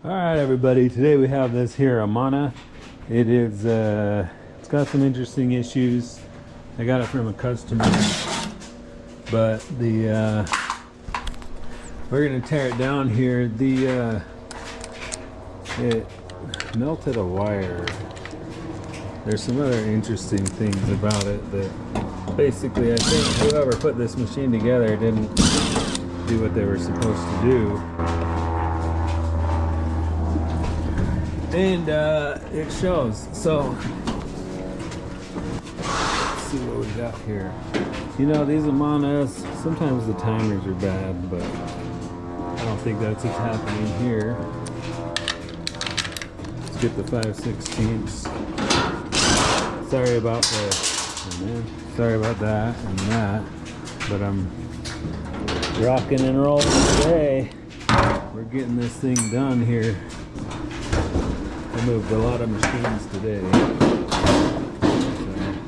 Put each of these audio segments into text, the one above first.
All right, everybody. Today we have this here Amana. It is it's got some interesting issues. I got it from a customer, but the we're gonna tear it down here. It melted a wire. There's some other interesting things about it that basically I think whoever put this machine together didn't do what they were supposed to do. And it shows. So let's see what we got here. You know, these Amanas, sometimes the timers are bad, but I don't think that's what's happening here. Let's get the 5/16. Sorry about sorry about that and that, but I'm rocking and rolling today. We're getting this thing done here. I moved a lot of machines today. So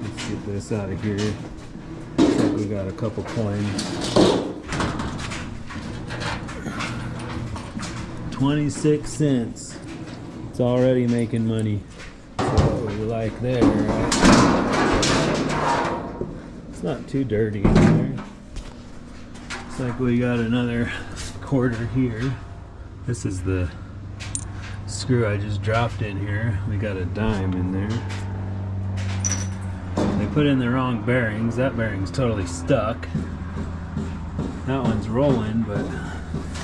let's get this out of here. Looks like we got a couple coins. 26 cents. It's already making money. So what we like there, right? It's not too dirty in there. Looks like we got another quarter here. This is the screw I just dropped in here. We got a dime in there. They put in the wrong bearings. That bearing's totally stuck. That one's rolling, but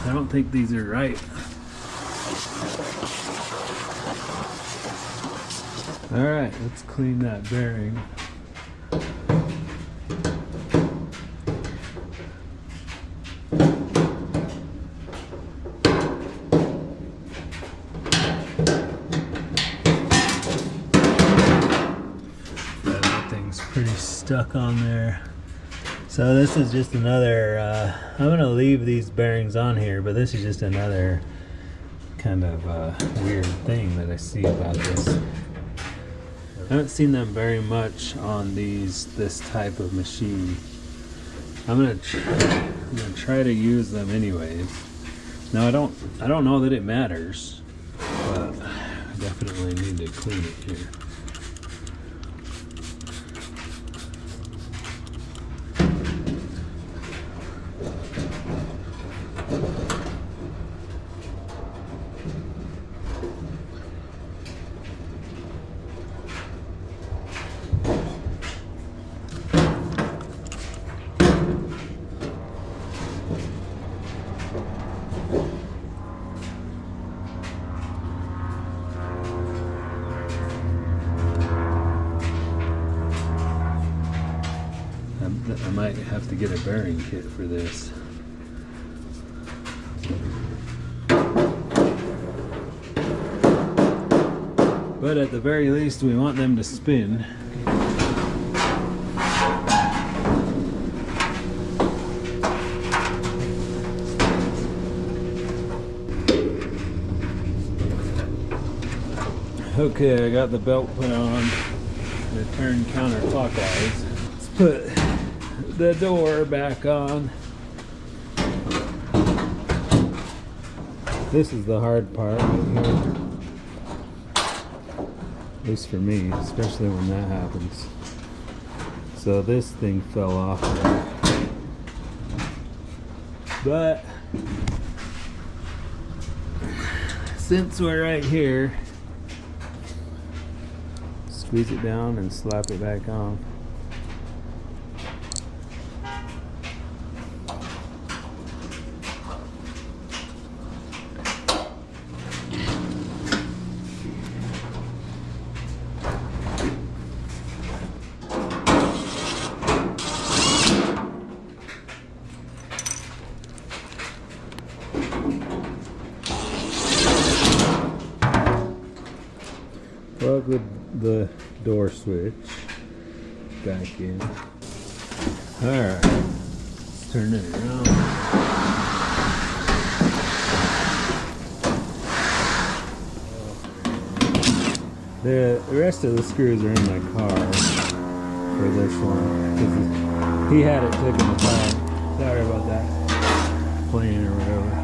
I don't think these are right. Alright, let's clean that bearing. Pretty stuck on there. So this is just another I'm gonna leave these bearings on here, but this is just another kind of weird thing that I see about this. I haven't seen them very much on this type of machine. I'm gonna try to use them anyways. Now I don't know that it matters, but I definitely need to clean it here. I might have to get a bearing kit for this. But at the very least, we want them to spin. Okay, I got the belt put on. The turn counterclockwise. Let's put the door back on. This is the hard part right here. At least for me, especially when that happens. So this thing fell off there. But since we're right here, squeeze it down and slap it back on. Plug the door switch back in. Alright, let's turn it around. The rest of the screws are in my car for this one. He had it taken apart. Sorry about that. Plane or whatever.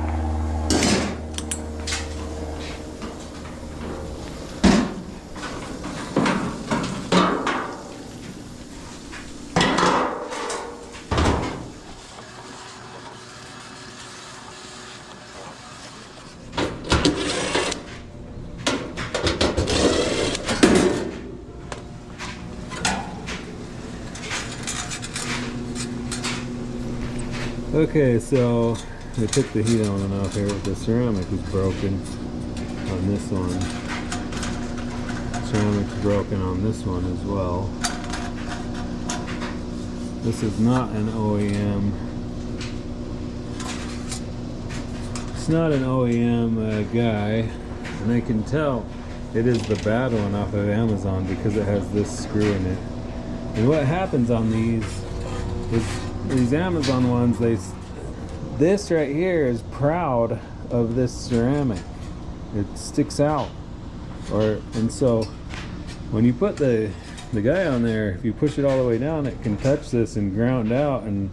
Okay, so I took the heat element off here. The ceramic is broken on this one. Ceramic's broken on this one as well. This is not an OEM. It's not an OEM guy, and I can tell it is the bad one off of Amazon because it has this screw in it. And what happens on these is these Amazon ones, this right here is proud of this ceramic. It sticks out, and so when you put the guy on there, if you push it all the way down, it can touch this and ground out, and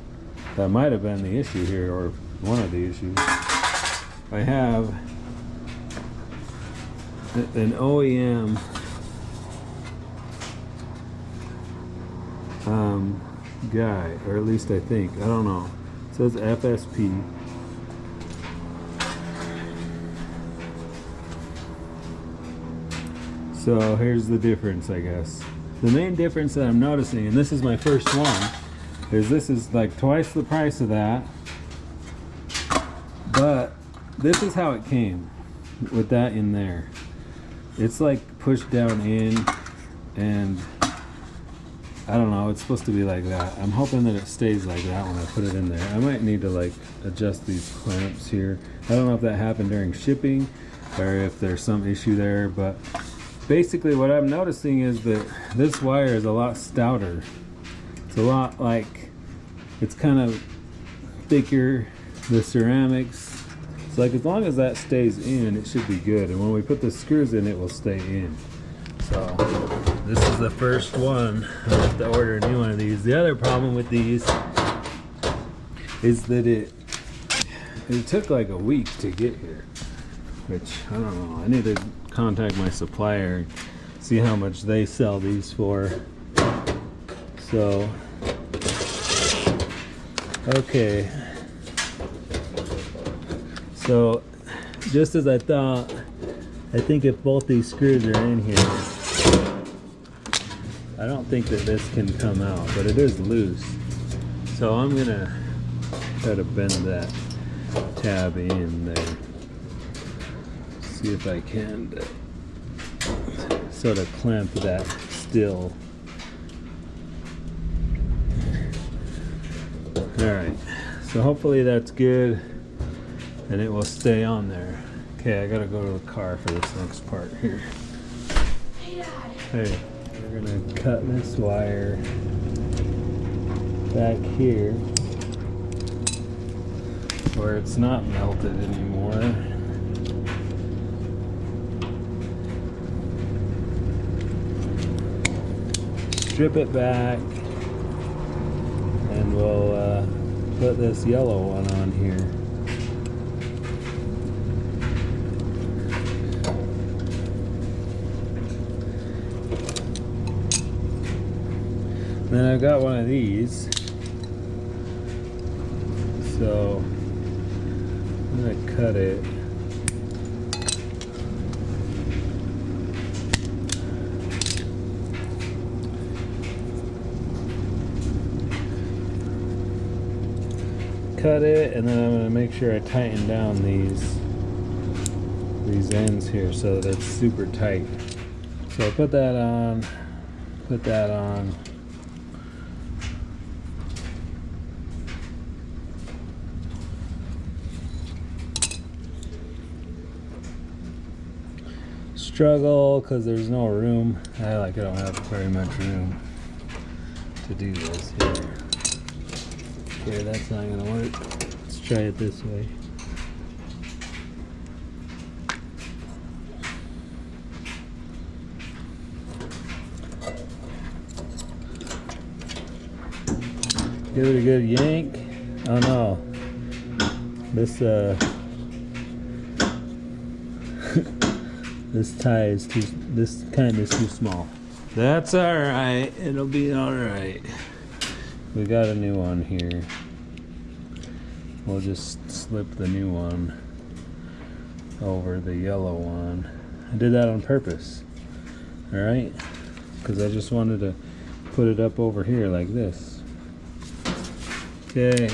that might have been the issue here, or one of the issues. I have an OEM guy, or at least I think, I don't know. It says FSP. So here's the difference, I guess. The main difference that I'm noticing, and this is my first one, is this is like twice the price of that, but this is how it came with that in there. It's like pushed down in, and I don't know, it's supposed to be like that. I'm hoping that it stays like that when I put it in there. I might need to like adjust these clamps here. I don't know if that happened during shipping or if there's some issue there, but basically what I'm noticing is that this wire is a lot stouter. It's a lot like, it's kind of thicker, the ceramics. It's like as long as that stays in, it should be good. And when we put the screws in, it will stay in. So this is the first one. I'll have to order a new one of these. The other problem with these is that it took like a week to get here, which I don't know. I need to contact my supplier, see how much they sell these for. So, okay. So, just as I thought, I think if both these screws are in here, I don't think that this can come out, but it is loose. So I'm gonna try to bend that tab in there. See if I can sort of clamp that still. Alright, so hopefully that's good and it will stay on there. Okay, I gotta go to the car for this next part here. Hey, Dad. Hey, we're gonna cut this wire back here where it's not melted anymore. Strip it back, and we'll put this yellow one on here. Then I've got one of these, so I'm gonna cut it. Cut it, and then I'm going to make sure I tighten down these ends here so that it's super tight. So I put that on, put that on. Struggle because there's no room. I don't have very much room to do this here. Okay, that's not gonna work. Let's try it this way. Give it a good yank. Oh no. This this tie is this kind is too small. That's alright. It'll be alright. We got a new one here. We'll just slip the new one over the yellow one. I did that on purpose. Alright? Because I just wanted to put it up over here like this. Okay.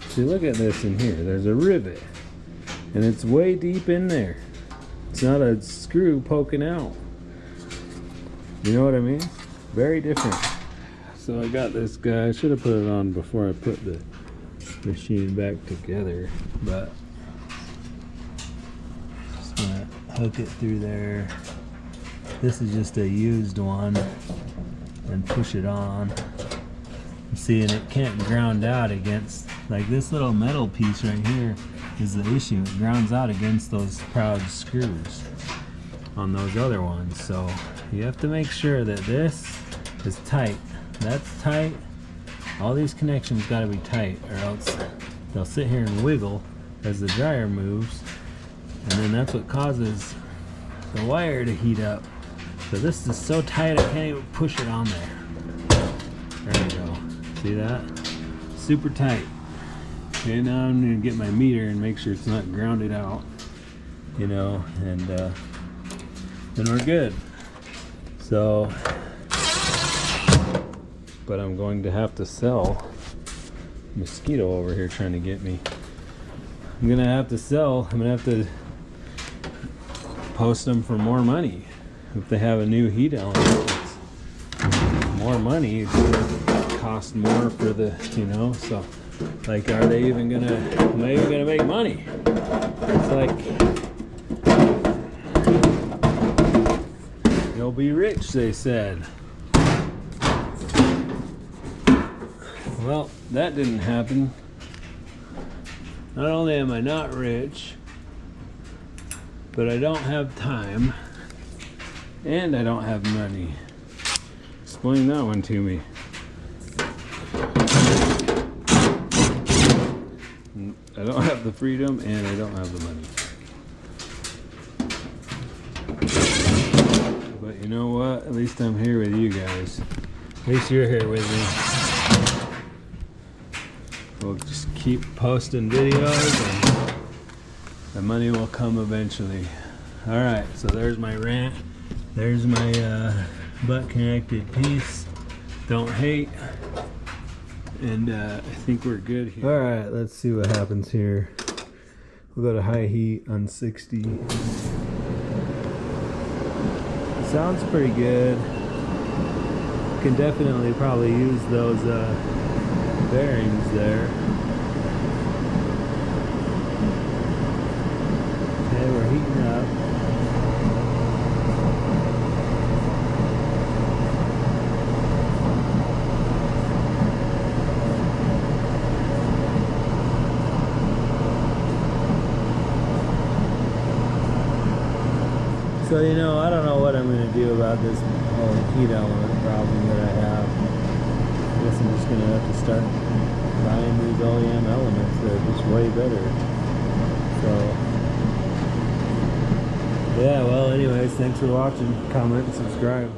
See, look at this in here. There's a rivet, and it's way deep in there. It's not a screw poking out. You know what I mean? Very different. So I got this guy. I should have put it on before I put the machine back together, but just gonna hook it through there. This is just a used one, and push it on. See, and it can't ground out against, like this little metal piece right here is the issue. It grounds out against those proud screws on those other ones. So you have to make sure that this is tight. That's tight. All these connections got to be tight, or else they'll sit here and wiggle as the dryer moves, and then that's what causes the wire to heat up. So this is so tight I can't even push it on there. There we go. See that? Super tight. Okay, now I'm gonna get my meter and make sure it's not grounded out, you know, and then we're good. So, but I'm going to have to sell. Mosquito over here trying to get me. I'm gonna have to post them for more money. If they have a new heat element, it's more money. It's gonna cost more for the, you know, so like, am I even gonna make money? It's like, you'll be rich, they said. Well, that didn't happen. Not only am I not rich, but I don't have time, and I don't have money. Explain that one to me. I don't have the freedom, and I don't have the money. But you know what? At least I'm here with you guys. At least you're here with me. We'll just keep posting videos, and the money will come eventually. Alright, so there's my rant. There's my butt connected piece. Don't hate. And I think we're good here. Alright, let's see what happens here. We'll go to high heat on 60. Sounds pretty good. Can definitely probably use those bearings there. Okay, we're heating up. So, you know, I don't know what I'm going to do about this whole heat element problem that I have. I guess I'm just going to have to start buying these OEM elements that are just way better. So, yeah, well, anyways, thanks for watching. Comment and subscribe.